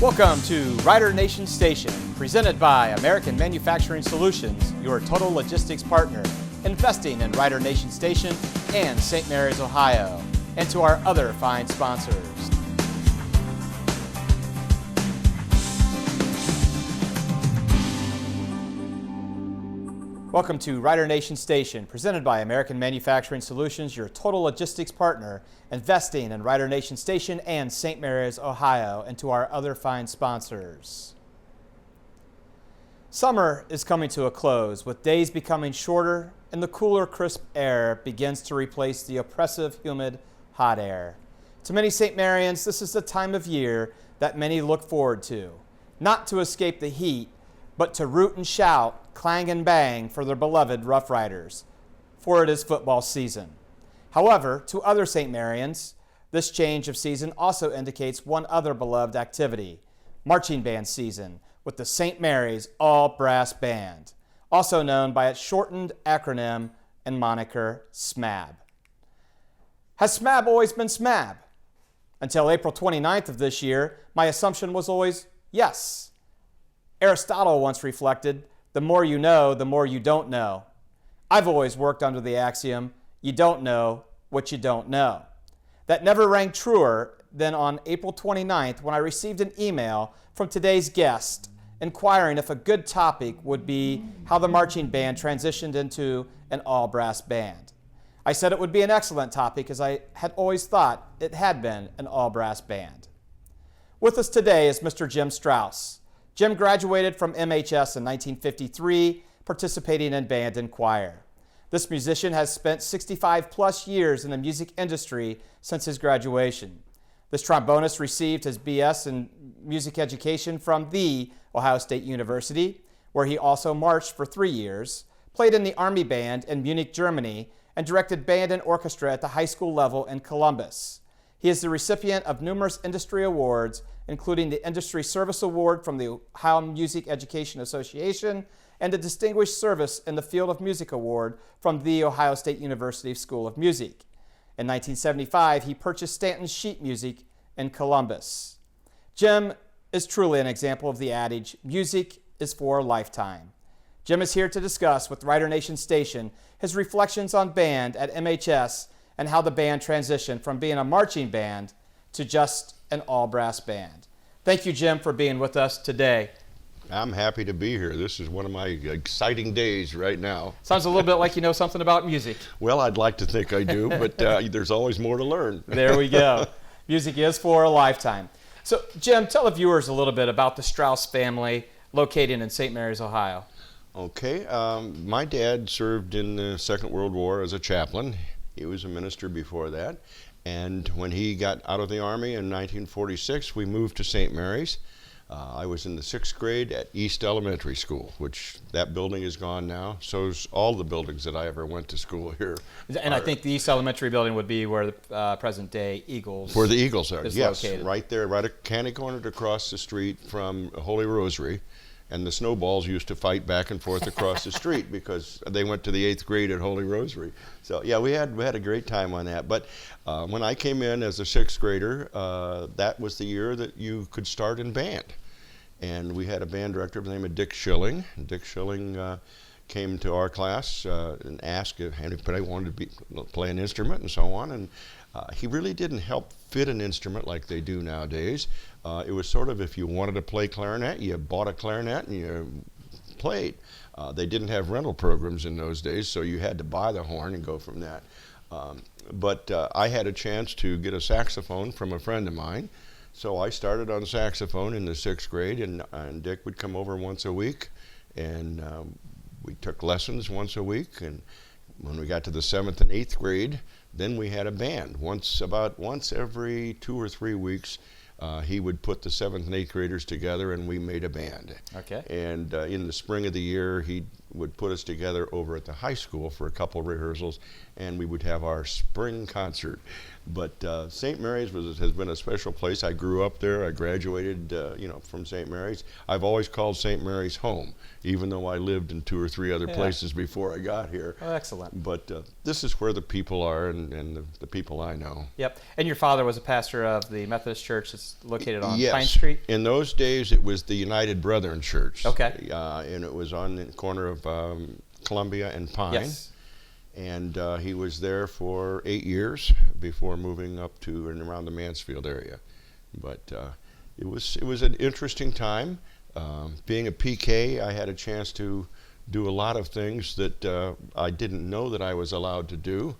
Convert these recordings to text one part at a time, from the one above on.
Welcome to Rider Nation Station, presented by American Manufacturing Solutions, your total logistics partner, investing in Rider Nation Station and St. Mary's, Ohio, and to our other fine sponsors. Welcome to Rider Nation Station, presented by American Manufacturing Solutions, your total logistics partner, investing in Rider Nation Station and St. Mary's, Ohio, and to our other fine sponsors. Summer is coming to a close, with days becoming shorter and the cooler, crisp air begins to replace the oppressive, humid, hot air. To many St. Marians, this is the time of year that many look forward to, not to escape the heat, but to root and shout, clang and bang for their beloved Rough Riders, for it is football season. However, to other St. Marians, this change of season also indicates one other beloved activity, marching band season, with the St. Mary's All-Brass Band, also known by its shortened acronym and moniker, SMABB. Has SMABB always been SMABB? Until April 29th of this year, my assumption was always yes. Aristotle once reflected, the more you know, the more you don't know. I've always worked under the axiom, you don't know what you don't know. That never rang truer than on April 29th when I received an email from today's guest inquiring if a good topic would be how the marching band transitioned into an all-brass band. I said it would be an excellent topic as I had always thought it had been an all-brass band. With us today is Mr. Jim Strouse. Jim graduated from MHS in 1953, participating in band and choir. This musician has spent 65 plus years in the music industry since his graduation. This trombonist received his BS in music education from the Ohio State University, where he also marched for 3 years, played in the Army Band in Munich, Germany, and directed band and orchestra at the high school level in Columbus. He is the recipient of numerous industry awards, including the Industry Service Award from the Ohio Music Education Association and the Distinguished Service in the Field of Music Award from the Ohio State University School of Music. In 1975, he purchased Stanton's Sheet Music in Columbus. Jim is truly an example of the adage, music is for a lifetime. Jim is here to discuss with Rider Nation Station his reflections on band at MHS and how the band transitioned from being a marching band to just an all-brass band. Thank you, Jim, for being with us today. I'm happy to be here. This is one of my exciting days right now. Sounds a little bit like you know something about music. Well, I'd like to think I do, but there's always more to learn. There we go. Music is for a lifetime. So, Jim, tell the viewers a little bit about the Strouse family located in St. Mary's, Ohio. Okay. My dad served in the Second World War as a chaplain. He was a minister before that. And when he got out of the Army in 1946, we moved to St. Mary's. I was in the 6th grade at East Elementary School, which that building is gone now. So's all the buildings that I ever went to school here. And I think the East Elementary building would be where the present-day Eagles Where the Eagles are, yes. Located. Right there, right candy-cornered across the street from Holy Rosary. And the Snowballs used to fight back and forth across the street because they went to the 8th grade at Holy Rosary. So yeah, we had a great time on that. But when I came in as a 6th grader, that was the year that you could start in band. And we had a band director by the name of Dick Schilling. Dick Schilling came to our class and asked if anybody wanted to play an instrument and so on. And he really didn't help fit an instrument like they do nowadays. It was sort of if you wanted to play clarinet, you bought a clarinet and you played. They didn't have rental programs in those days, so you had to buy the horn and go from that. But I had a chance to get a saxophone from a friend of mine. So I started on saxophone in the 6th grade, and Dick would come over once a week, and we took lessons once a week. And when we got to the 7th and 8th grade, then we had a band. About once every 2 or 3 weeks, he would put the 7th and 8th graders together, and we made a band. Okay. And in the spring of the year, would put us together over at the high school for a couple of rehearsals, and we would have our spring concert. But St. Mary's has been a special place. I grew up there. I graduated, from St. Mary's. I've always called St. Mary's home, even though I lived in 2 or 3 other places before I got here. Oh, excellent. But this is where the people are and the people I know. Yep. And your father was a pastor of the Methodist Church that's located on Yes. Pine Street? In those days, it was the United Brethren Church. Okay. And it was on the corner of Columbia and Pine. Yes. And he was there for 8 years before moving up to and around the Mansfield area. But it was an interesting time. Being a PK, I had a chance to do a lot of things that I didn't know that I was allowed to do.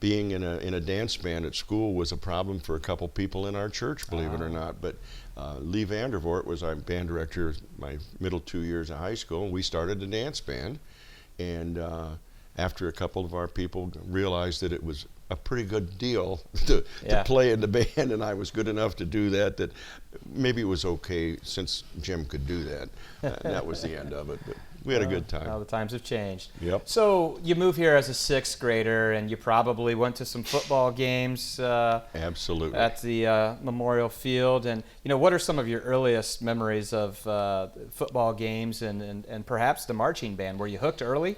Being in a dance band at school was a problem for a couple people in our church, believe it or not. But Lee Vandervoort was our band director my middle 2 years of high school, and we started a dance band. And after a couple of our people realized that it was a pretty good deal to play in the band, and I was good enough to do that maybe it was okay since Jim could do that. And that was the end of it. But we had a good time. Well, the times have changed. Yep. So you moved here as a 6th grader, and you probably went to some football games. Absolutely. At the Memorial Field. And what are some of your earliest memories of football games and perhaps the marching band? Were you hooked early?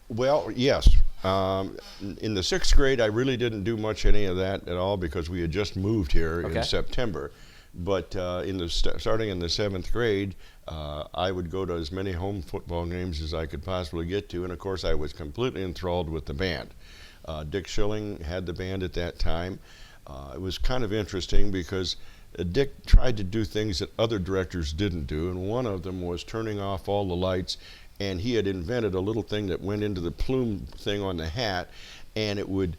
Well, yes. In the 6th grade, I really didn't do much any of that at all because we had just moved here in September. But starting in the 7th grade, I would go to as many home football games as I could possibly get to, and of course I was completely enthralled with the band. Dick Schilling had the band at that time. It was kind of interesting because Dick tried to do things that other directors didn't do, and one of them was turning off all the lights, and he had invented a little thing that went into the plume thing on the hat, and it would,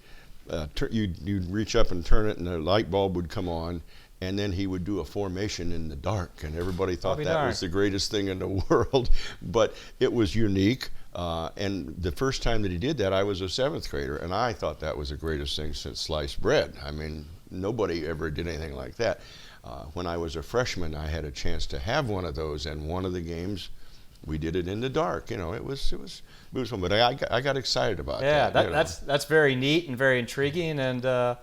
you'd reach up and turn it, and the light bulb would come on, and then he would do a formation in the dark, and everybody thought that was the greatest thing in the world. But it was unique, and the first time that he did that, I was a 7th grader, and I thought that was the greatest thing since sliced bread. I mean, nobody ever did anything like that. When I was a freshman, I had a chance to have one of those, and one of the games, we did it in the dark. It was fun, but I got excited about that. Yeah, that's very neat and very intriguing, and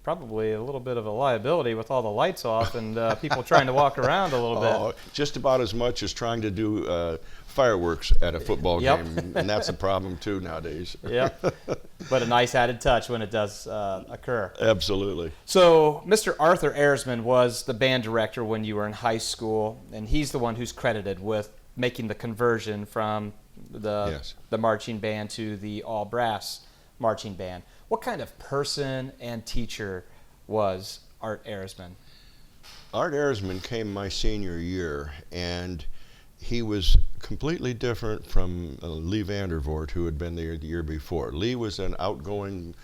probably a little bit of a liability with all the lights off and people trying to walk around a little bit. Just about as much as trying to do fireworks at a football game, and that's a problem too nowadays. Yep, but a nice added touch when it does occur. Absolutely. So Mr. Arthur Ayersman was the band director when you were in high school, and he's the one who's credited with making the conversion from the marching band to the all-brass marching band. What kind of person and teacher was Art Ayersman? Art Ayersman came my senior year, and he was completely different from Lee Vandervoort, who had been there the year before. Lee was an outgoing,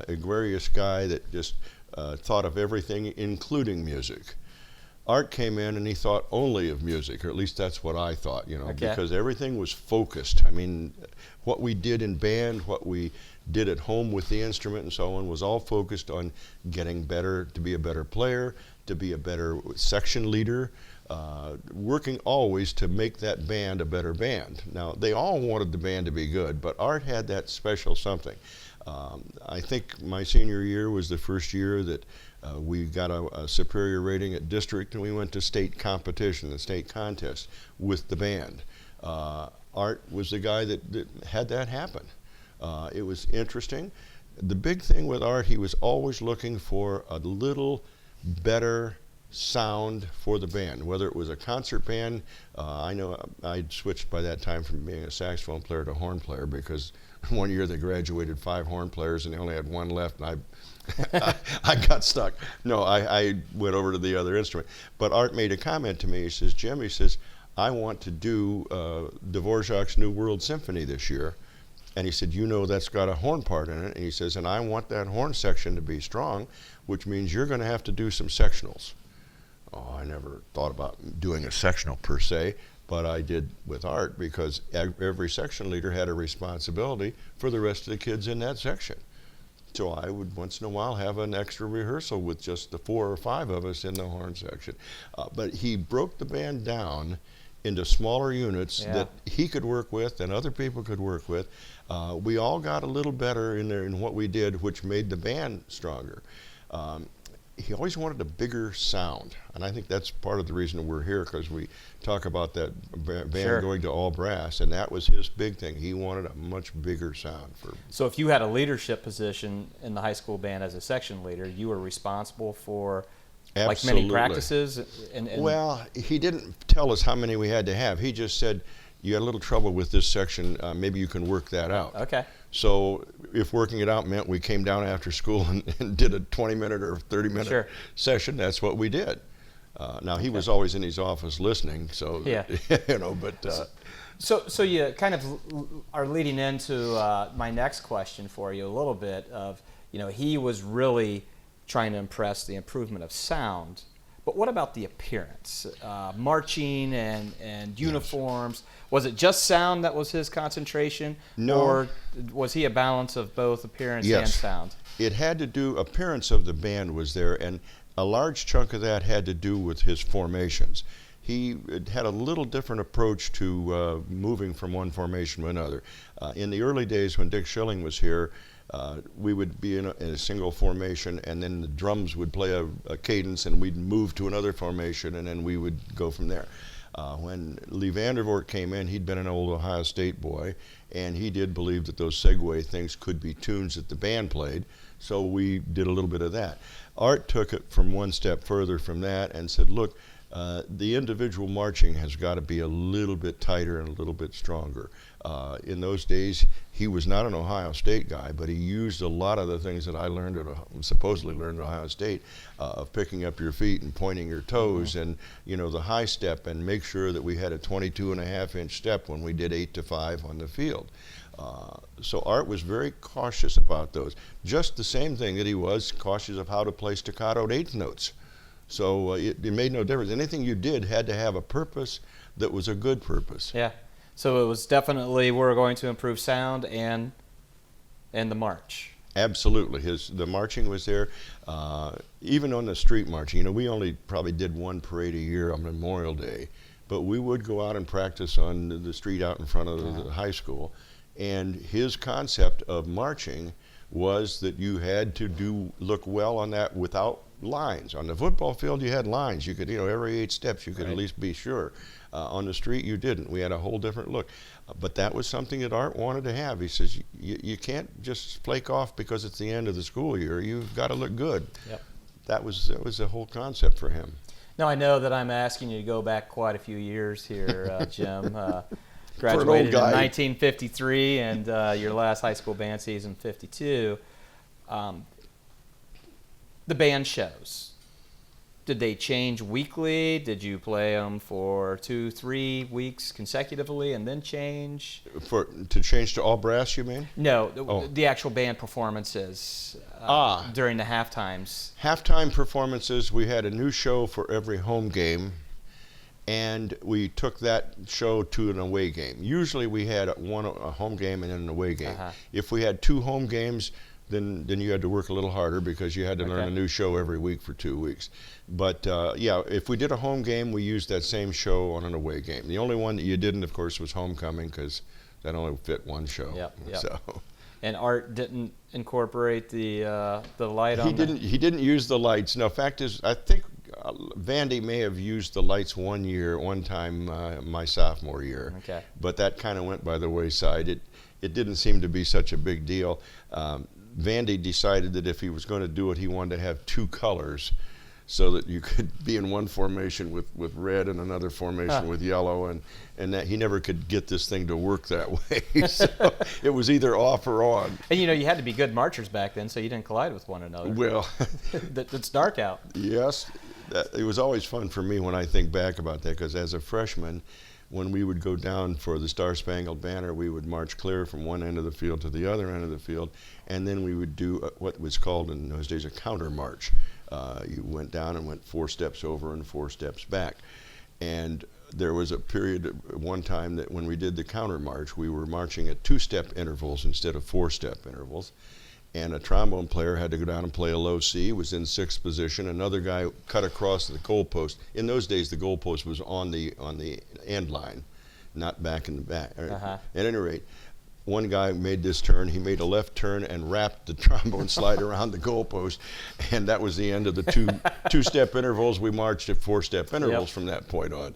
egregious guy that just thought of everything, including music. Art came in and he thought only of music, or at least that's what I thought, because everything was focused. I mean, what we did in band, what we did at home with the instrument and so on was all focused on getting better, to be a better player, to be a better section leader, working always to make that band a better band. Now, they all wanted the band to be good, but Art had that special something. I think my senior year was the first year that we got a superior rating at district, and we went to state competition, the state contest with the band. Art was the guy that had that happen. It was interesting. The big thing with Art, he was always looking for a little better sound for the band, whether it was a concert band. I know I'd switched by that time from being a saxophone player to horn player, because one year they graduated 5 horn players and they only had 1 left, and I got stuck. No, I went over to the other instrument. But Art made a comment to me. He says, Jim, he says, I want to do Dvorak's New World Symphony this year. And he said, that's got a horn part in it. And he says, and I want that horn section to be strong, which means you're going to have to do some sectionals. Oh, I never thought about doing a sectional per se, but I did with Art, because every section leader had a responsibility for the rest of the kids in that section. So I would once in a while have an extra rehearsal with just the 4 or 5 of us in the horn section. But he broke the band down into smaller units Yeah. that he could work with and other people could work with. We all got a little better in there in what we did, which made the band stronger. He always wanted a bigger sound, and I think that's part of the reason we're here, because we talk about that band Sure. going to all brass, and that was his big thing. He wanted a much bigger sound. So if you had a leadership position in the high school band as a section leader, you were responsible for like many Absolutely. practices? And Well, he didn't tell us how many we had to have. He just said, you had a little trouble with this section, maybe you can work that out. Okay. So if working it out meant we came down after school and did a 20-minute or 30-minute Sure. session, that's what we did. Now, he was always in his office listening, so, Yeah. but... So you kind of are leading into my next question for you a little bit of, he was really trying to impress the improvement of sound, but what about the appearance? Marching and uniforms, was it just sound that was his concentration? No. Or was he a balance of both appearance and Yes. sound? It had to do, appearance of the band was there, and a large chunk of that had to do with his formations. He had a little different approach to moving from one formation to another. In the early days when Dick Schilling was here, we would be in a single formation, and then the drums would play a cadence, and we'd move to another formation, and then we would go from there. When Lee Vandervoort came in, he'd been an old Ohio State boy, and he did believe that those segue things could be tunes that the band played, so we did a little bit of that. Art took it from one step further from that and said, look, the individual marching has got to be a little bit tighter and a little bit stronger. In those days, he was not an Ohio State guy, but he used a lot of the things that I learned supposedly learned at Ohio State, of picking up your feet and pointing your toes, and the high step, and make sure that we had a 22.5-inch step when we did 8 to 5 on the field. So Art was very cautious about those. Just the same thing that he was cautious of how to play staccato eighth notes. So it made no difference. Anything you did had to have a purpose that was a good purpose. Yeah. So it was definitely, we're going to improve sound and the march. Absolutely. The marching was there. Even on the street marching, we only probably did one parade a year on Memorial Day, but we would go out and practice on the street out in front of the high school. And his concept of marching was that you had to look well on that without lines. On the football field, you had lines. You could, every 8 steps, you could at least be sure. On the street, you didn't. We had a whole different look. But that was something that Art wanted to have. He says, you can't just flake off because it's the end of the school year. You've got to look good. Yep. That was the whole concept for him. Now, I know that I'm asking you to go back quite a few years here, Jim. Graduated in 1953, and your last high school band season, 52. The band shows, did they change weekly? Did you play them for 2-3 weeks consecutively and then change? To change to all brass, you mean? No, the actual band performances during the halftimes. Halftime performances, we had a new show for every home game, and we took that show to an away game. Usually we had a home game and then an away game. If we had 2 home games, then you had to work a little harder because you had to learn a new show every week for 2 weeks. But yeah, if we did a home game, we used that same show on an away game. The only one that you didn't, of course, was homecoming, because that only fit one show. Yep. So. And Art didn't incorporate the light on. He didn't use the lights. No, fact is, I think Vandy may have used the lights one time my sophomore year. Okay. But that kind of went by the wayside. It didn't seem to be such a big deal. Vandy decided that if he was going to do it, he wanted to have 2 colors, so that you could be in one formation with red and another formation with yellow, and that he never could get this thing to work that way. So it was either off or on. And you had to be good marchers back then, so you didn't collide with one another. Well, it's dark out. Yes, it was always fun for me when I think back about that, because as a freshman, when we would go down for the Star Spangled Banner, we would march clear from one end of the field to the other end of the field, and then we would do what was called in those days a counter march. You went down and went 4 steps over and 4 steps back. And there was a period one time that when we did the counter march, we were marching at 2-step intervals instead of 4-step intervals. and a trombone player had to go down and play a low C, was in sixth position. Another guy cut across the goalpost. In those days, the goalpost was on the end line, not back in the back. At any rate, one guy made this turn. He made a left turn and wrapped the trombone slide around the goalpost, and that was the end of the two-step intervals. We marched at four-step intervals from that point on.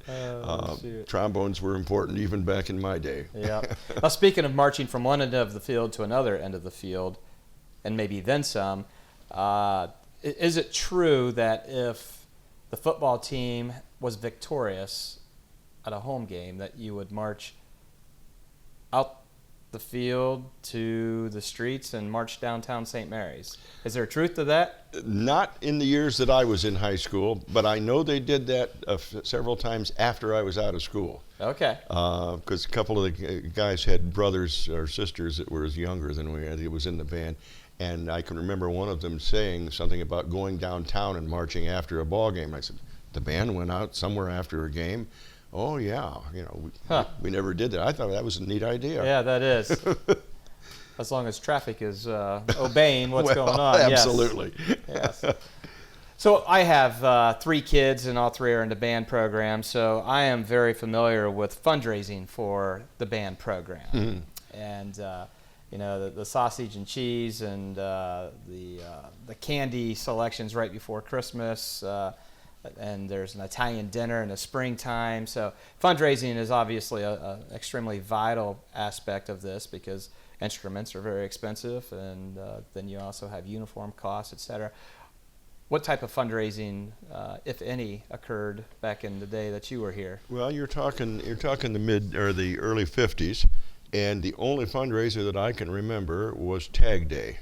Trombones were important even back in my day. Yeah. Well, speaking of marching from one end of the field to another end of the field, and maybe then some, is it true that if the football team was victorious at a home game, that you would march out the field to the streets and march downtown St. Mary's? Is there truth to that? Not in the years that I was in high school, but I know they did that several times after I was out of school. Okay. Because a couple of the guys had brothers or sisters that were younger than we had. It was in the band. And I can remember one of them saying something about going downtown and marching after a ball game. I said, the band went out somewhere after a game? Oh, yeah. We never did that. I thought that was a neat idea. Yeah, that is. As long as traffic is obeying what's going on. Absolutely. Yes. So I have 3 kids, and all 3 are in the band program, so I am very familiar with fundraising for the band program. Mm-hmm. And the sausage and cheese and the candy selections right before Christmas, and there's an Italian dinner in the springtime. So fundraising is obviously an extremely vital aspect of this, because instruments are very expensive, and then you also have uniform costs, etc. What type of fundraising, if any, occurred back in the day that you were here? Well, you're talking the mid or the early 50s, and the only fundraiser that I can remember was Tag Day.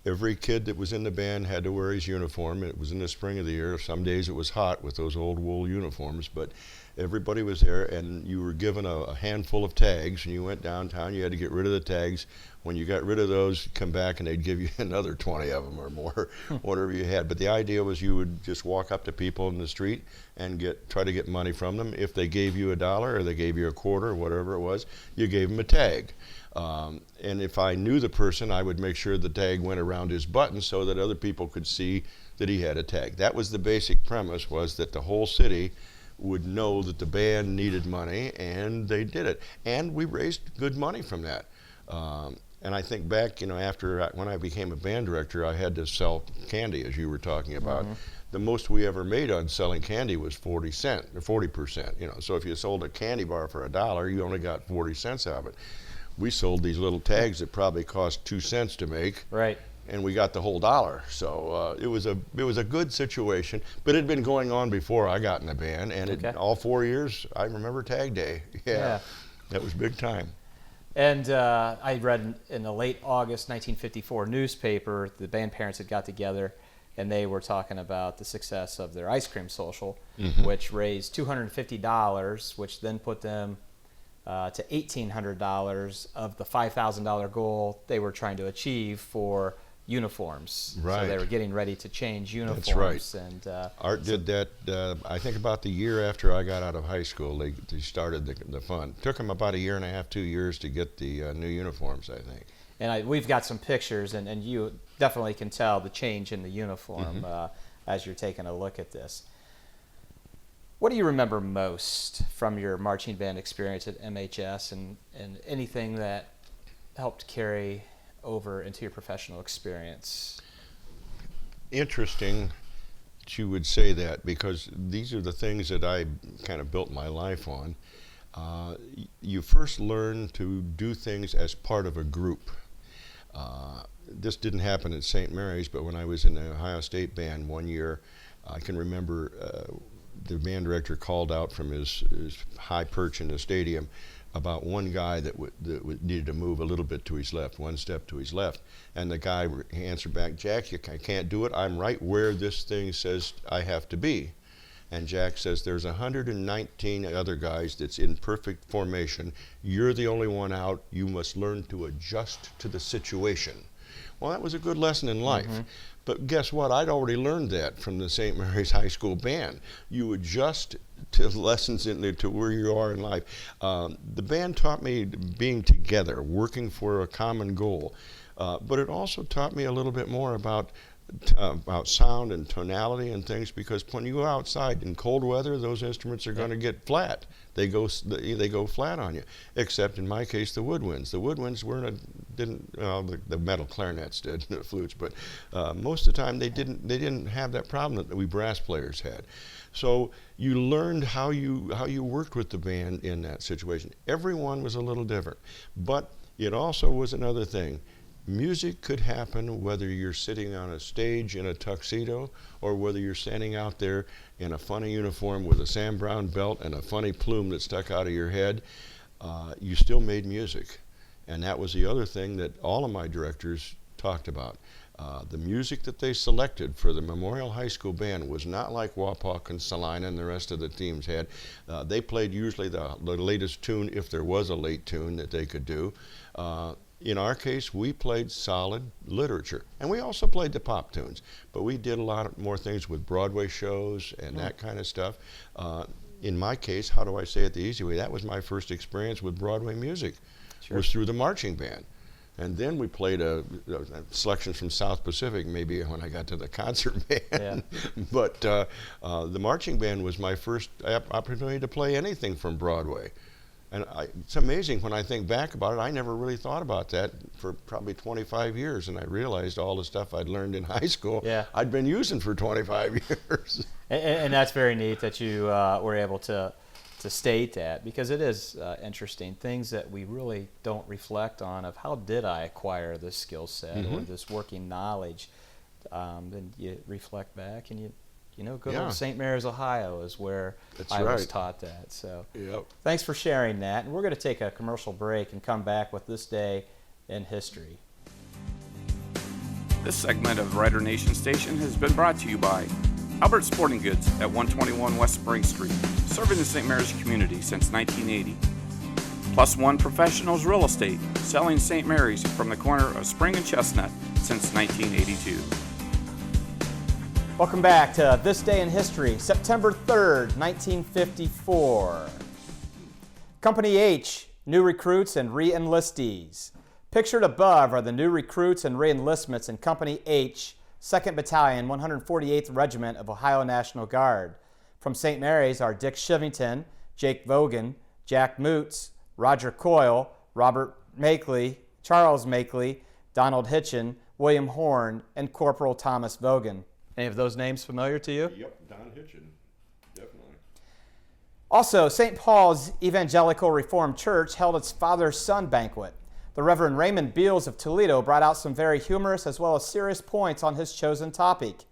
Every kid that was in the band had to wear his uniform. It was in the spring of the year. Some days it was hot with those old wool uniforms, but everybody was there, and you were given a handful of tags, and you went downtown. You had to get rid of the tags. When you got rid of those, come back, and they'd give you another 20 of them or more, whatever you had. But the idea was you would just walk up to people in the street and try to get money from them. If they gave you $1 or they gave you a quarter or whatever it was, you gave them a tag. And if I knew the person, I would make sure the tag went around his button so that other people could see that he had a tag. That was the basic premise, was that the whole city would know that the band needed money, and they did it. And we raised good money from that. And I think back, when I became a band director, I had to sell candy, as you were talking about. Mm-hmm. The most we ever made on selling candy was 40%. So if you sold a candy bar for $1, you only got 40 cents out of it. We sold these little tags that probably cost 2 cents to make, right? And we got the whole $1. So it was a good situation, but it had been going on before I got in the band, and all 4 years I remember Tag Day. Yeah, that was big time. And I read in the late August 1954 newspaper, the band parents had got together, and they were talking about the success of their ice cream social, mm-hmm. which raised $250, which then put them to $1,800 of the $5,000 goal they were trying to achieve for uniforms. Right. So they were getting ready to change uniforms. That's right. And Art did that, I think about the year after I got out of high school, they started the fund. Took them about 1.5 years, 2 years to get the new uniforms, I think. And we've got some pictures, and you definitely can tell the change in the uniform mm-hmm. As you're taking a look at this. What do you remember most from your marching band experience at MHS, and anything that helped carry over into your professional experience? Interesting that you would say that, because these are the things that I kind of built my life on. You first learn to do things as part of a group. This didn't happen at St. Mary's, but when I was in the Ohio State Band one year, I can remember the band director called out from his high perch in the stadium about one guy that needed to move a little bit to his left, one step to his left. And the guy answered back, "Jack, I can't do it. I'm right where this thing says I have to be." And Jack says, "There's 119 other guys that's in perfect formation. You're the only one out. You must learn to adjust to the situation." Well, that was a good lesson in life. Mm-hmm. But guess what? I'd already learned that from the St. Mary's High School Band. You adjust to lessons to where you are in life. The band taught me being together, working for a common goal. But it also taught me a little bit more about sound and tonality and things, because when you go outside in cold weather, those instruments are going to get flat. They go flat on you. Except in my case, the woodwinds. The woodwinds the metal clarinets did, the flutes, but most of the time they didn't have that problem that we brass players had. So you learned how you worked with the band in that situation. Everyone was a little different, but it also was another thing. Music could happen whether you're sitting on a stage in a tuxedo or whether you're standing out there in a funny uniform with a Sam Brown belt and a funny plume that stuck out of your head. You still made music. And that was the other thing that all of my directors talked about. The music that they selected for the Memorial High School band was not like Wapak and Salina and the rest of the teams had. They played usually the latest tune, if there was a late tune that they could do. In our case, we played solid literature, and we also played the pop tunes, but we did a lot more things with Broadway shows and that kind of stuff. In my case, how do I say it the easy way? That was my first experience with Broadway music. Sure. Was through the marching band. And then we played a selections from South Pacific, maybe when I got to the concert band. Yeah. But the marching band was my first opportunity to play anything from Broadway. And it's amazing when I think back about it. I never really thought about that for probably 25 years, and I realized all the stuff I'd learned in high school I'd been using for 25 years. And that's very neat that you were able to state that, because it is interesting, things that we really don't reflect on of how did I acquire this skill set or this working knowledge. Then you reflect back and good old St. Mary's, Ohio is where I was taught that. So thanks for sharing that. And we're going to take a commercial break and come back with This Day in History. This segment of Rider Nation Station has been brought to you by Albert Sporting Goods at 121 West Spring Street, serving the St. Mary's community since 1980. Plus One Professionals Real Estate, selling St. Mary's from the corner of Spring and Chestnut since 1982. Welcome back to This Day in History, September 3rd, 1954. Company H, new recruits and re-enlistees. Pictured above are the new recruits and re-enlistments in Company H, 2nd Battalion, 148th Regiment of Ohio National Guard. From St. Mary's are Dick Shivington, Jake Vogan, Jack Moots, Roger Coyle, Robert Makeley, Charles Makeley, Donald Hitchin, William Horn, and Corporal Thomas Vogan. Any of those names familiar to you? Yep, Don Hitchin, definitely. Also, St. Paul's Evangelical Reformed Church held its Father-Son banquet. The Reverend Raymond Beals of Toledo brought out some very humorous as well as serious points on his chosen topic,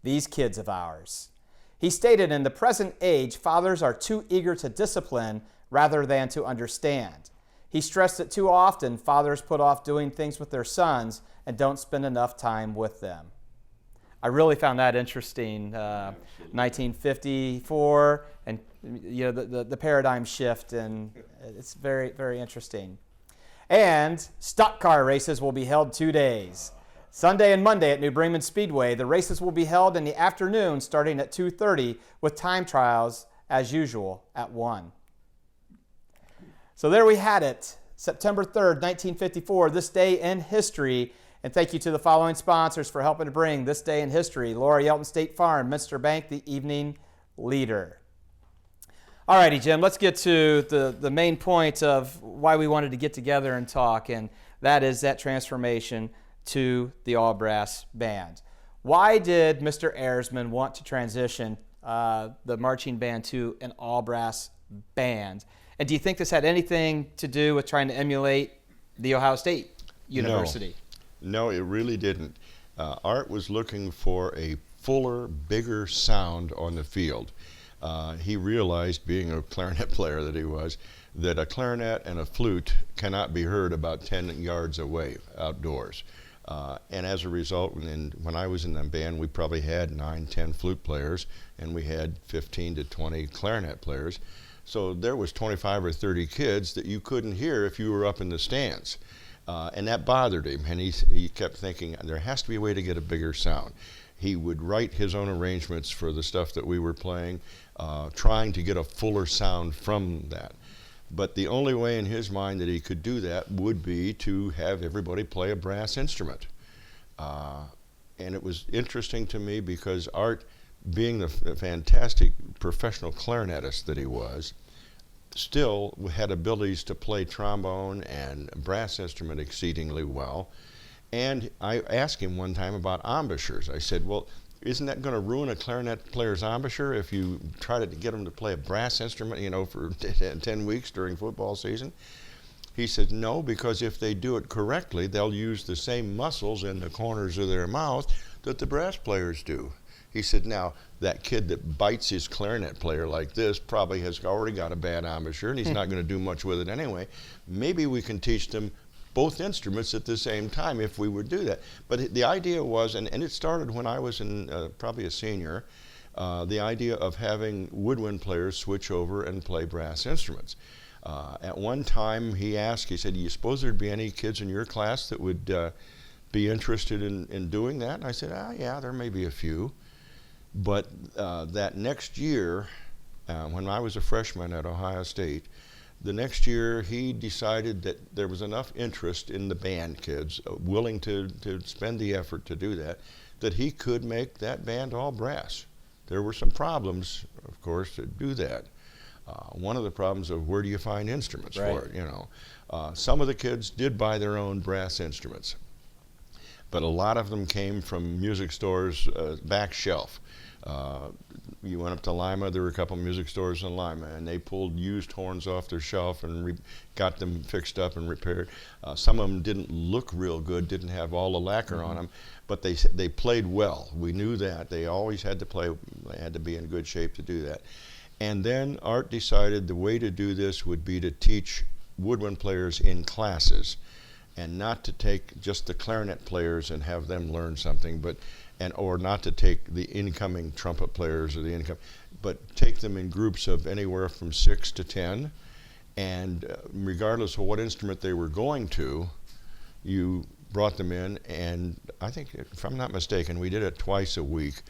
these kids of ours. He stated, in the present age, fathers are too eager to discipline rather than to understand. He stressed that too often fathers put off doing things with their sons and don't spend enough time with them. I really found that interesting, 1954, and the paradigm shift, and it's very, very interesting. And stock car races will be held 2 days. Sunday and Monday at New Bremen Speedway. The races will be held in the afternoon starting at 2:30 with time trials, as usual, at 1. So there we had it, September 3rd, 1954, This Day in History. And thank you to the following sponsors for helping to bring This Day in History: Laura Yelton State Farm, Minster Bank, the Evening Leader. All righty, Jim, let's get to the main point of why we wanted to get together and talk, and that is that transformation to the all-brass band. Why did Mr. Ayersman want to transition the marching band to an all-brass band? And do you think this had anything to do with trying to emulate the Ohio State University? No, it really didn't. Art was looking for a fuller, bigger sound on the field. He realized, being a clarinet player that he was, that a clarinet and a flute cannot be heard about 10 yards away outdoors. And as a result, when I was in the band, we probably had 9, 10 flute players, and we had 15 to 20 clarinet players. So there was 25 or 30 kids that you couldn't hear if you were up in the stands. And that bothered him, and he kept thinking, there has to be a way to get a bigger sound. He would write his own arrangements for the stuff that we were playing, trying to get a fuller sound from that. But the only way in his mind that he could do that would be to have everybody play a brass instrument. And it was interesting to me because Art, being the fantastic professional clarinetist that he was, still had abilities to play trombone and brass instrument exceedingly well. And I asked him one time about embouchures. I said, well, isn't that going to ruin a clarinet player's embouchure if you try to get him to play a brass instrument, you know, for 10 weeks during football season? He said, no, because if they do it correctly, they'll use the same muscles in the corners of their mouth that the brass players do. He said, now, that kid that bites his clarinet player like this probably has already got a bad embouchure, and he's not going to do much with it anyway. Maybe we can teach them both instruments at the same time if we would do that. But the idea was, and it started when I was probably a senior, the idea of having woodwind players switch over and play brass instruments. At one time he asked, he said, do you suppose there'd be any kids in your class that would be interested in doing that? And I said, yeah, there may be a few. But that next year, when I was a freshman at Ohio State, the next year he decided that there was enough interest in the band kids willing to spend the effort to do that, that he could make that band all brass. There were some problems, of course, to do that. One of the problems of where do you find instruments for it, you know. Some of the kids did buy their own brass instruments, but a lot of them came from music stores' back shelf. You went up to Lima, there were a couple music stores in Lima, and they pulled used horns off their shelf and got them fixed up and repaired. Some of them didn't look real good, didn't have all the lacquer on them, but they played well. We knew that. They always had to play, they had to be in good shape to do that. And then Art decided the way to do this would be to teach woodwind players in classes, and not to take just the clarinet players and have them learn something, or not to take the incoming trumpet players but take them in groups of anywhere from 6 to 10, and regardless of what instrument they were going to, you brought them in, and I think, if I'm not mistaken, we did it twice a week.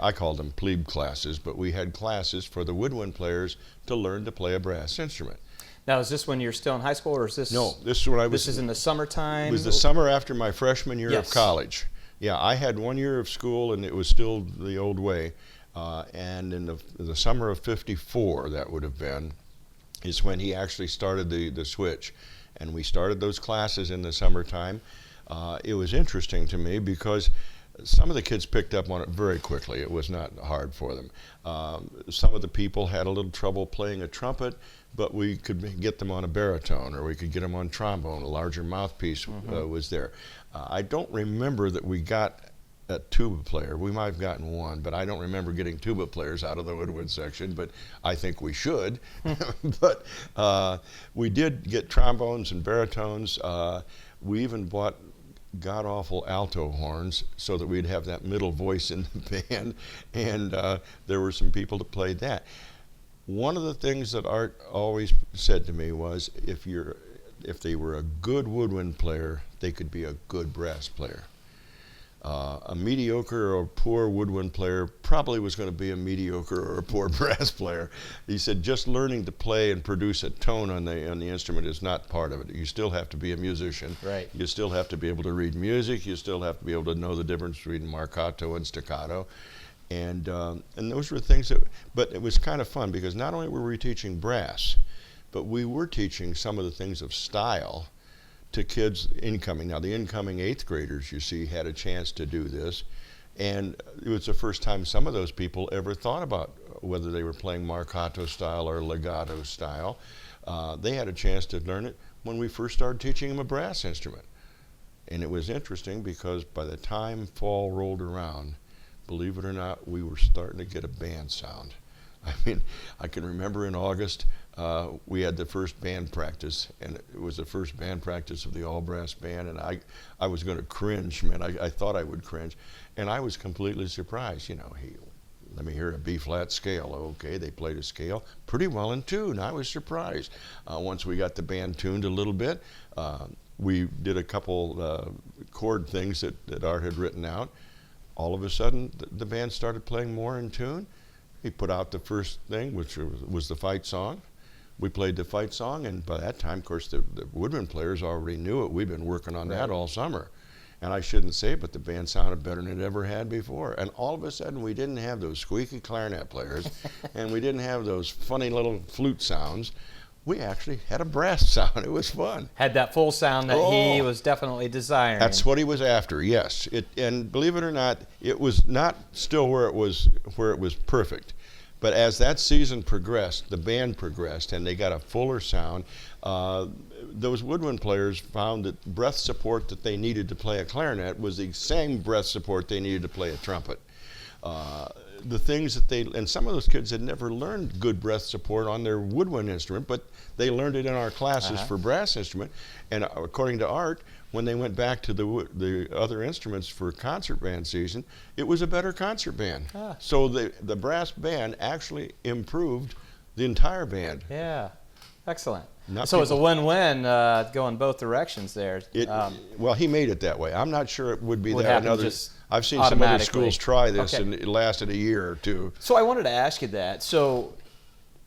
I called them plebe classes, but we had classes for the woodwind players to learn to play a brass instrument. Now, is this when you're still in high school, or is this? No, this is when I was. This is in the summertime? It was the summer after my freshman year of college. Yeah, I had 1 year of school, and it was still the old way. And in the summer of '54, that would have been, is when he actually started the switch. And we started those classes in the summertime. It was interesting to me because some of the kids picked up on it very quickly. It was not hard for them. Some of the people had a little trouble playing a trumpet, but we could get them on a baritone, or we could get them on trombone. A larger mouthpiece was there. I don't remember that we got a tuba player. We might have gotten one, but I don't remember getting tuba players out of the woodwind section, but I think we should. But we did get trombones and baritones. We even bought god-awful alto horns so that we'd have that middle voice in the band, and there were some people that played that. One of the things that Art always said to me was, if they were a good woodwind player, they could be a good brass player. A mediocre or poor woodwind player probably was going to be a mediocre or a poor brass player. He said just learning to play and produce a tone on the instrument is not part of it. You still have to be a musician. Right. You still have to be able to read music. You still have to be able to know the difference between marcato and staccato. And those were things but it was kind of fun because not only were we teaching brass, but we were teaching some of the things of style to kids incoming. Now, the incoming 8th graders, you see, had a chance to do this, and it was the first time some of those people ever thought about whether they were playing marcato style or legato style. They had a chance to learn it when we first started teaching them a brass instrument. And it was interesting because by the time fall rolled around, believe it or not, we were starting to get a band sound. I mean, I can remember in August, we had the first band practice, and it was the first band practice of the all-brass band, and I was going to cringe, man. I thought I would cringe, and I was completely surprised. You know, let me hear a B-flat scale. Okay, they played a scale pretty well in tune. I was surprised. Once we got the band tuned a little bit, we did a couple chord things that Art had written out. All of a sudden, the band started playing more in tune. He put out the first thing, which was the fight song. we played the fight song, and by that time, of course, the woodwind players already knew it. We'd been working on that all summer. And I shouldn't say it, but the band sounded better than it ever had before. And all of a sudden, we didn't have those squeaky clarinet players, and we didn't have those funny little flute sounds. We actually had a brass sound. It was fun. Had that full sound that he was definitely desiring. That's what he was after, yes. And believe it or not, it was not still where it was perfect. But as that season progressed, the band progressed, and they got a fuller sound. Those woodwind players found that breath support that they needed to play a clarinet was the same breath support they needed to play a trumpet. The things that and some of those kids had never learned good breath support on their woodwind instrument, but they learned it in our classes for brass instrument. And according to Art, when they went back to the other instruments for concert band season, it was a better concert band. So the brass band actually improved the entire band. Yeah, excellent. So it was a win-win going both directions there. Well, he made it that way. I'm not sure it would be that another. I've seen some other schools try this, and it lasted a year or two. So I wanted to ask you that. So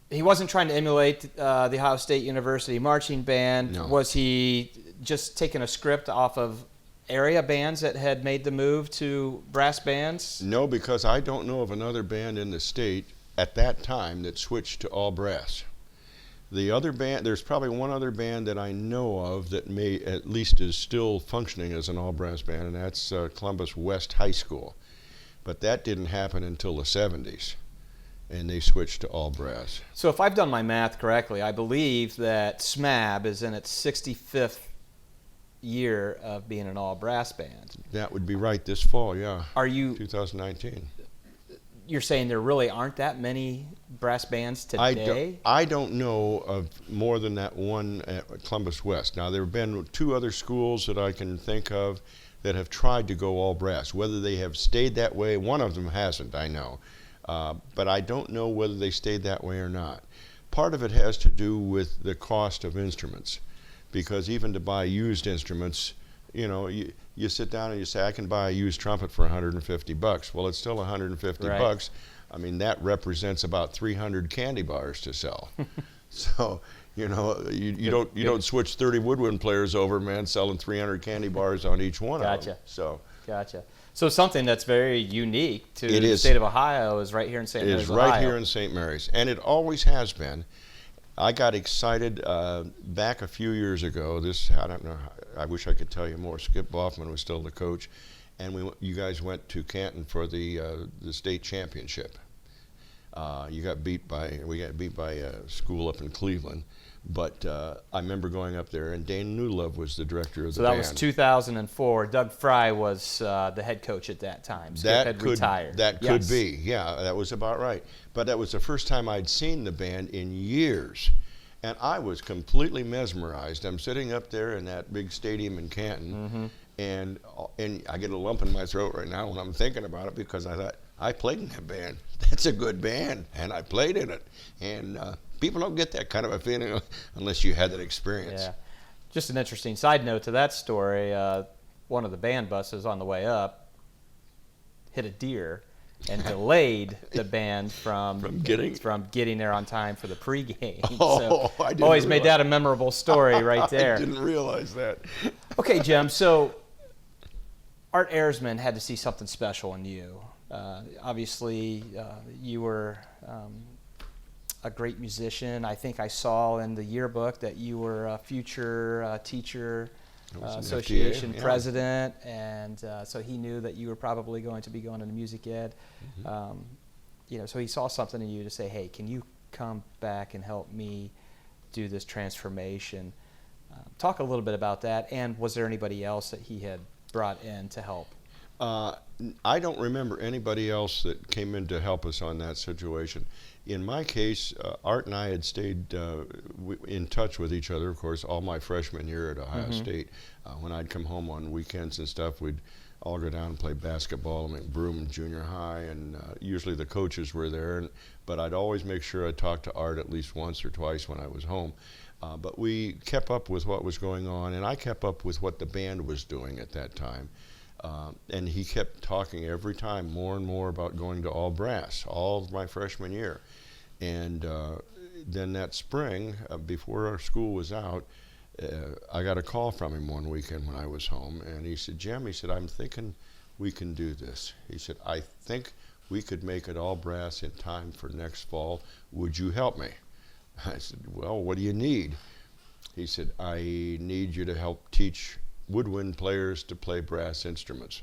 he wasn't trying to emulate the Ohio State University marching band. No. Was he just taking a script off of area bands that had made the move to brass bands? No, because I don't know of another band in the state at that time that switched to all brass. The other band, there's probably one other band that I know of that may at least is still functioning as an all brass band, and that's Columbus West High School. But that didn't happen until the 70s, and they switched to all brass. So if I've done my math correctly, I believe that SMABB is in its 65th year of being an all brass band. That would be right this fall, yeah. Are you 2019? You're saying there really aren't that many brass bands today? I don't know of more than that one at Columbus West. Now, there have been two other schools that I can think of that have tried to go all brass. Whether they have stayed that way, one of them hasn't, I know. But I don't know whether they stayed that way or not. Part of it has to do with the cost of instruments, because even to buy used instruments, you know, you sit down and you say, I can buy a used trumpet for $150. Well, it's still $150. I mean, that represents about 300 candy bars to sell. So, you know, you don't switch 30 woodwind players over, man, selling 300 candy bars on each one of them. So. Gotcha. So something that's very unique to the state of Ohio is right here in St. Mary's, It is right here in St. Mary's, and it always has been. I got excited back a few years ago. I don't know. I wish I could tell you more. Skip Boffman was still the coach, and you guys went to Canton for the state championship. We got beat by a school up in Cleveland, but I remember going up there, and Dane Newlove was the director of the band. So that was 2004. Doug Fry was the head coach at that time. Skip had retired. That could be. Yeah, that was about right. But that was the first time I'd seen the band in years. And I was completely mesmerized. I'm sitting up there in that big stadium in Canton, and I get a lump in my throat right now when I'm thinking about it, because I thought, I played in that band. That's a good band, and I played in it. And people don't get that kind of a feeling unless you had that experience. Yeah. Just an interesting side note to that story, one of the band buses on the way up hit a deer and delayed the band from getting there on time for the pregame. Oh, so I didn't always made that a memorable story right there. I didn't realize that. Okay, Jim, so Art Ayersman had to see something special in you. Obviously, you were a great musician. I think I saw in the yearbook that you were a future teacher association president, and so he knew that you were probably going to be going into music ed. So he saw something in you to say, hey, can you come back and help me do this transformation? Talk a little bit about that, and was there anybody else that he had brought in to help? I don't remember anybody else that came in to help us on that situation. In my case, Art and I had stayed in touch with each other, of course, all my freshman year at Ohio State. When I'd come home on weekends and stuff, we'd all go down and play basketball at McBroom Junior High, and usually the coaches were there. But I'd always make sure I talked to Art at least once or twice when I was home. But we kept up with what was going on, and I kept up with what the band was doing at that time. And he kept talking every time more and more about going to all brass, all of my freshman year. And then that spring, before our school was out, I got a call from him one weekend when I was home, and he said, Jim, he said, I'm thinking we can do this. He said, I think we could make it all brass in time for next fall. Would you help me? I said, well, what do you need? He said, I need you to help teach woodwind players to play brass instruments.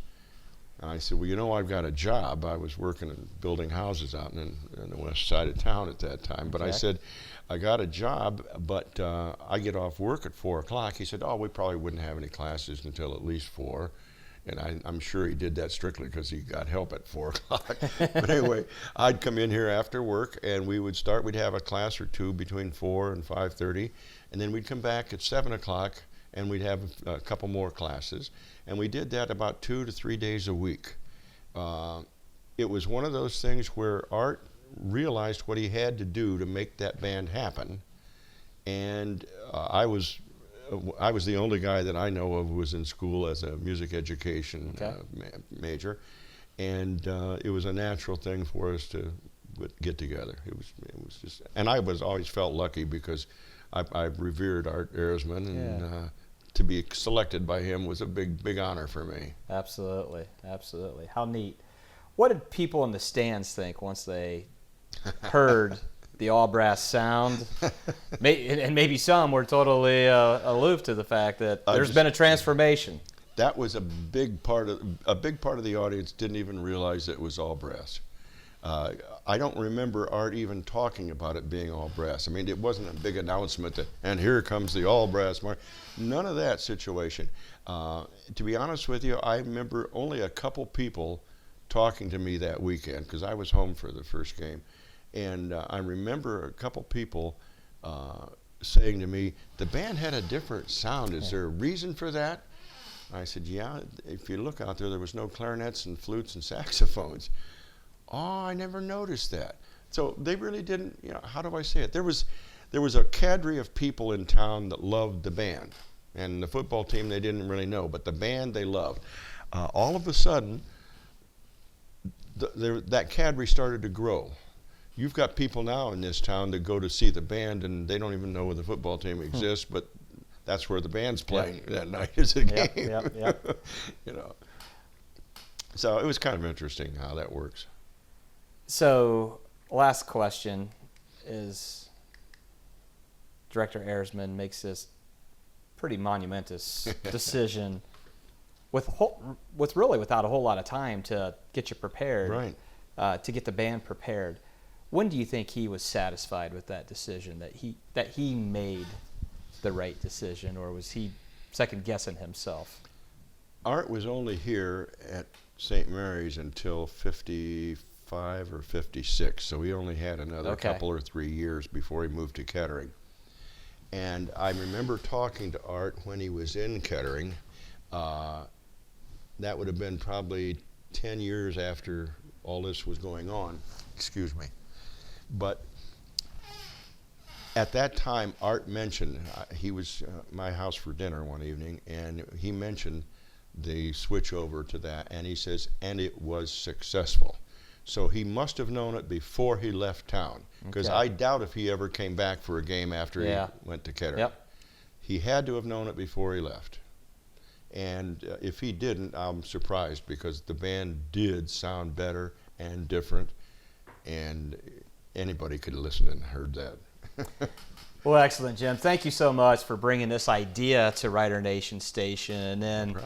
And I said, well, you know, I've got a job. I was working and building houses out in the west side of town at that time. But I said, I got a job, but I get off work at 4 o'clock. He said, oh, we probably wouldn't have any classes until at least 4. And I'm sure he did that strictly because he got help at 4 o'clock. But anyway, I'd come in here after work, and we'd have a class or two between 4 and 5:30. And then we'd come back at 7 o'clock, and we'd have a couple more classes. And we did that about 2 to 3 days a week. It was one of those things where Art realized what he had to do to make that band happen. And I was the only guy that I know of who was in school as a music education major. And it was a natural thing for us to get together. It was just, and I always felt lucky because I revered Art Ehresman, and to be selected by him was a big honor for me. Absolutely, absolutely. How neat. What did people in the stands think once they heard the all brass sound? And maybe some were totally aloof to the fact that there's been a transformation. That was a big part of the audience didn't even realize it was all brass. I don't remember Art even talking about it being all brass. I mean, it wasn't a big announcement that, and here comes the all brass march. None of that situation. To be honest with you, I remember only a couple people talking to me that weekend because I was home for the first game. And I remember a couple people saying to me, the band had a different sound. Is there a reason for that? I said, yeah, if you look out there was no clarinets and flutes and saxophones. Oh, I never noticed that. So they really didn't, how do I say it? There was a cadre of people in town that loved the band. And the football team they didn't really know, but the band they loved. All of a sudden, that cadre started to grow. You've got people now in this town that go to see the band and they don't even know where the football team exists, but that's where the band's playing that night is a game. Yep. So it was kind of interesting how that works. So, last question is, Director Ehresman makes this pretty monumentous decision really without a whole lot of time to get you prepared, right? To get the band prepared. When do you think he was satisfied with that decision, that he made the right decision, or was he second guessing himself? Art was only here at St. Mary's until 55 or 56, so he only had another couple or 3 years before he moved to Kettering. And I remember talking to Art when he was in Kettering. That would have been probably 10 years after all this was going on. Excuse me. But at that time, Art mentioned, he was at my house for dinner one evening, and he mentioned the switch over to that, and he says, and it was successful. So he must have known it before he left town, because I doubt if he ever came back for a game after he went to Kettering. He had to have known it before he left. And if he didn't, I'm surprised, because the band did sound better and different, and anybody could have listened and heard that. Well, excellent, Jim. Thank you so much for bringing this idea to Writer Nation Station, and then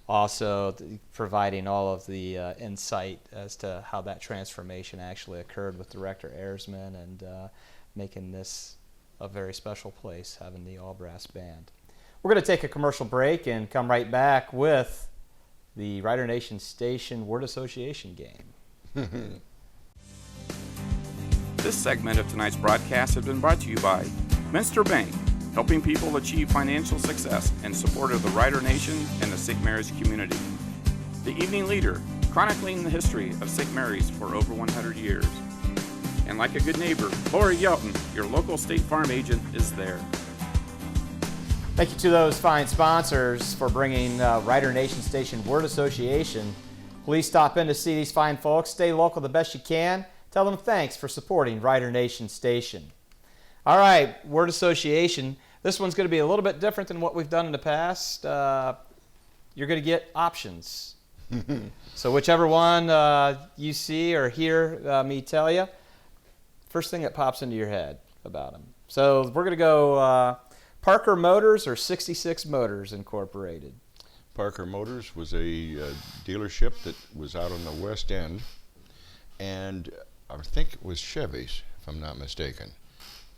also providing all of the insight as to how that transformation actually occurred with Director Ehresman, and making this a very special place, having the all-brass band. We're going to take a commercial break and come right back with the Writer Nation Station Word Association game. This segment of tonight's broadcast has been brought to you by Minster Bank, helping people achieve financial success in support of the Writer Nation and the St. Mary's community. The Evening Leader, chronicling the history of St. Mary's for over 100 years. And like a good neighbor, Lori Yelton, your local State Farm agent, is there. Thank you to those fine sponsors for bringing Writer Nation Station Word Association. Please stop in to see these fine folks. Stay local the best you can. Tell them thanks for supporting Writer Nation Station. All right, word association. This one's going to be a little bit different than what we've done in the past. You're going to get options. So whichever one you see or hear me tell you, first thing that pops into your head about them. So we're going to go Parker Motors or 66 Motors Incorporated. Parker Motors was a dealership that was out on the West End, and I think it was Chevy's, if I'm not mistaken,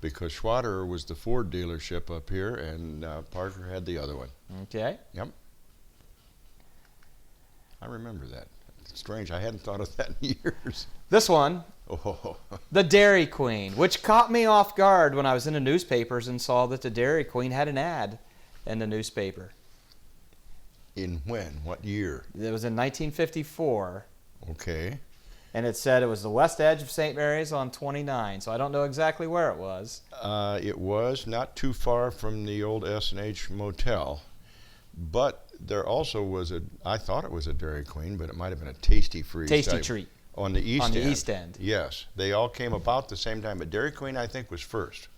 because Schwader was the Ford dealership up here, and Parker had the other one. Okay. Yep. I remember that. It's strange. I hadn't thought of that in years. This one, Oh. the Dairy Queen, which caught me off guard when I was in the newspapers and saw that the Dairy Queen had an ad in the newspaper. In when? What year? It was in 1954, Okay. and it said it was the west edge of St. Mary's on 29, so I don't know exactly where it was. It was not too far from the old S&H Motel, but there also was I thought it was a Dairy Queen, but it might have been a Tasty Freeze. Tasty type. Treat. On the east On end. the east end. Yes. They all came about the same time, but Dairy Queen, I think, was first.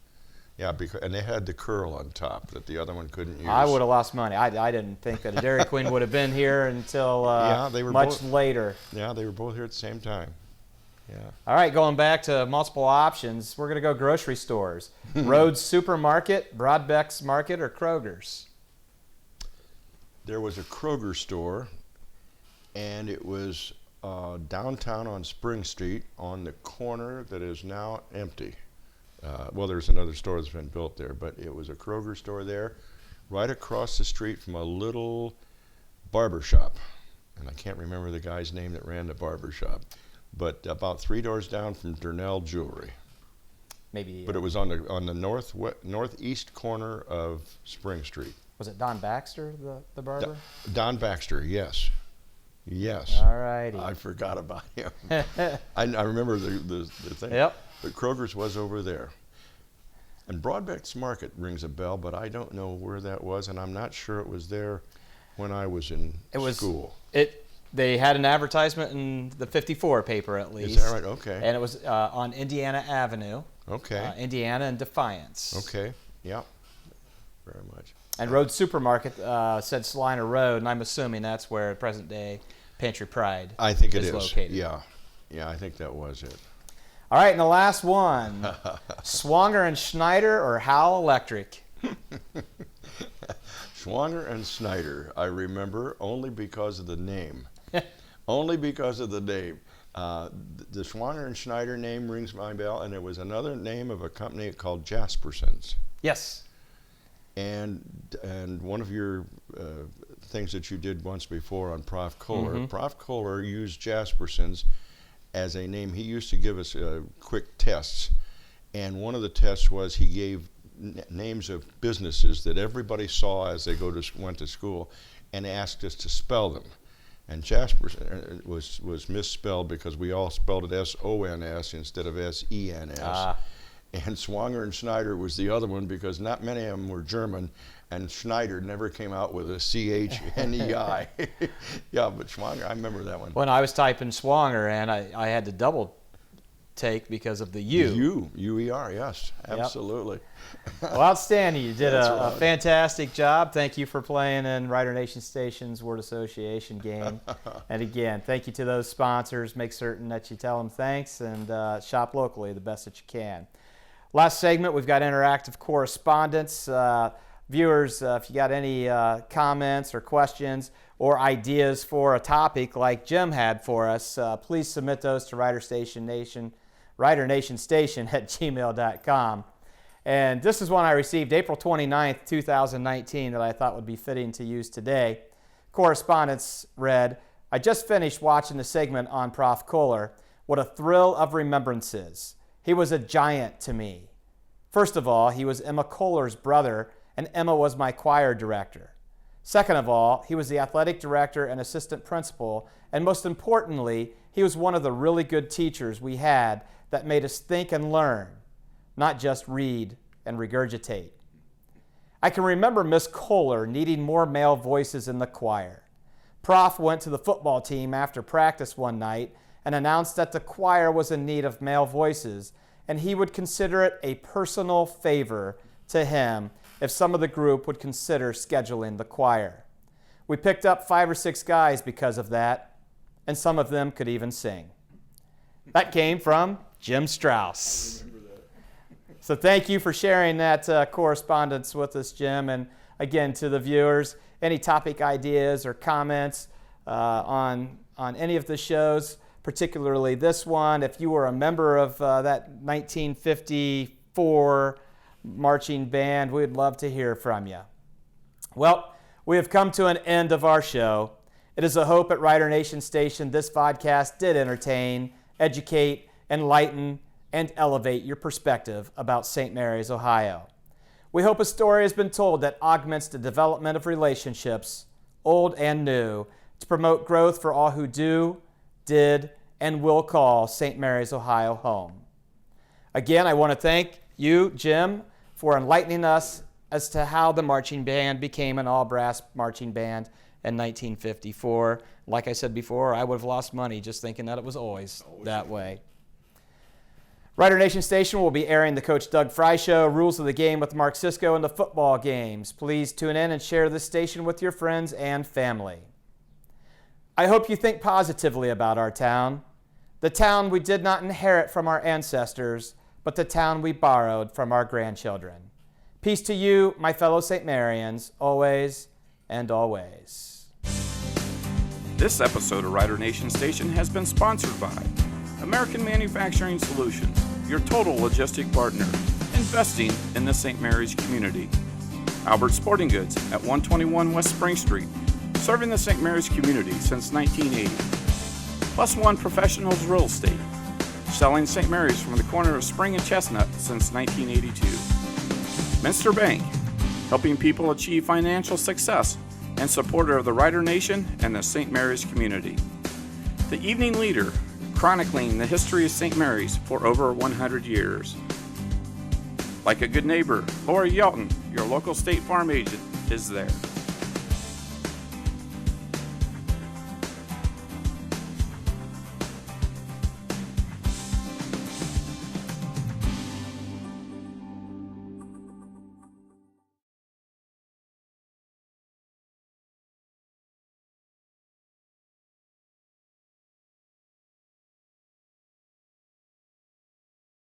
Yeah, and they had the curl on top that the other one couldn't use. I would have lost money. I didn't think that a Dairy Queen would have been here until Yeah, they were much both- later. Yeah, they were both here at the same time. Yeah. All right, going back to multiple options, we're going to go grocery stores. Rhodes Supermarket, Broadbeck's Market, or Kroger's? There was a Kroger store, and it was downtown on Spring Street on the corner that is now empty. Well, there's another store that's been built there, but it was a Kroger store there, right across the street from a little barber shop. And I can't remember the guy's name that ran the barber shop, but about 3 doors down from Durnell Jewelry. Maybe. But it was on the northeast corner of Spring Street. Was it Don Baxter, the barber? Don Baxter, yes. Yes. All righty. I forgot about him. I remember the thing. Yep. But Kroger's was over there. And Broadbeck's Market rings a bell, but I don't know where that was, and I'm not sure it was there when I was in school. They had an advertisement in the 54 paper, at least. Is that right? Okay. And it was on Indiana Avenue. Okay. Indiana and Defiance. Okay. Yeah. Very much. And Rhodes Supermarket said Salina Road, and I'm assuming that's where present-day Pantry Pride I think it is located. Yeah. Yeah, I think that was it. All right, and the last one, Swanger and Schneider or Howell Electric? Schwanger and Snyder, I remember only because of the name. Only because of the name. The Schwanger and Schneider name rings my bell, and there was another name of a company called Jasperson's. Yes. And one of your things that you did once before on Prof. Kohler, Prof. Kohler used Jasperson's as a name. He used to give us quick tests, and one of the tests was he gave names of businesses that everybody saw as they went to school, and asked us to spell them. And Jasperson was misspelled because we all spelled it S-O-N-S instead of S-E-N-S. And Swanger and Schneider was the other one because not many of them were German, and Schneider never came out with a C-H-N-E-I. Yeah, but Swanger, I remember that one. When I was typing Swanger, and I had to double take because of the U. U-E-R, yes, absolutely. Well, outstanding. You did That's a right. fantastic job. Thank you for playing in Writer Nation Station's Word Association game. And again, thank you to those sponsors. Make certain that you tell them thanks and shop locally the best that you can. Last segment, we've got interactive correspondence. Viewers, if you got any comments or questions or ideas for a topic like Jim had for us, please submit those to writernationstation@gmail.com. And this is one I received April 29th, 2019 that I thought would be fitting to use today. Correspondence read, I just finished watching the segment on Prof. Kohler. What a thrill of remembrances. He was a giant to me. First of all, he was Emma Kohler's brother, and Emma was my choir director. Second of all, he was the athletic director and assistant principal, and most importantly, he was one of the really good teachers we had that made us think and learn, not just read and regurgitate. I can remember Miss Kohler needing more male voices in the choir. Prof went to the football team after practice one night and announced that the choir was in need of male voices, and he would consider it a personal favor to him if some of the group would consider scheduling the choir. We picked up 5 or 6 guys because of that, and some of them could even sing. That came from Jim Strouse. So thank you for sharing that correspondence with us, Jim. And again, to the viewers, any topic ideas or comments on any of the shows, particularly this one, if you were a member of that 1954 marching band, we'd love to hear from you. Well, we have come to an end of our show. It is a hope at Rider Nation Station this podcast did entertain, educate, enlighten, and elevate your perspective about St. Mary's, Ohio. We hope a story has been told that augments the development of relationships, old and new, to promote growth for all who do, did, and will call St. Mary's, Ohio home. Again, I want to thank you, Jim, for enlightening us as to how the marching band became an all-brass marching band in 1954. Like I said before, I would have lost money just thinking that it was always that way. Rider Nation Station will be airing the Coach Doug Fry Show, Rules of the Game with Mark Sisko, and the football games. Please tune in and share this station with your friends and family. I hope you think positively about our town, the town we did not inherit from our ancestors, but the town we borrowed from our grandchildren. Peace to you, my fellow St. Marians, always and always. This episode of Rider Nation Station has been sponsored by American Manufacturing Solutions, your total logistic partner, investing in the St. Mary's community. Albert Sporting Goods at 121 West Spring Street, serving the St. Mary's community since 1980. Plus One Professionals Real Estate, selling St. Mary's from the corner of Spring and Chestnut since 1982. Minster Bank, helping people achieve financial success and supporter of the Rider Nation and the St. Mary's community. The Evening Leader, chronicling the history of St. Mary's for over 100 years. Like a good neighbor, Lori Yelton, your local State Farm agent, is there.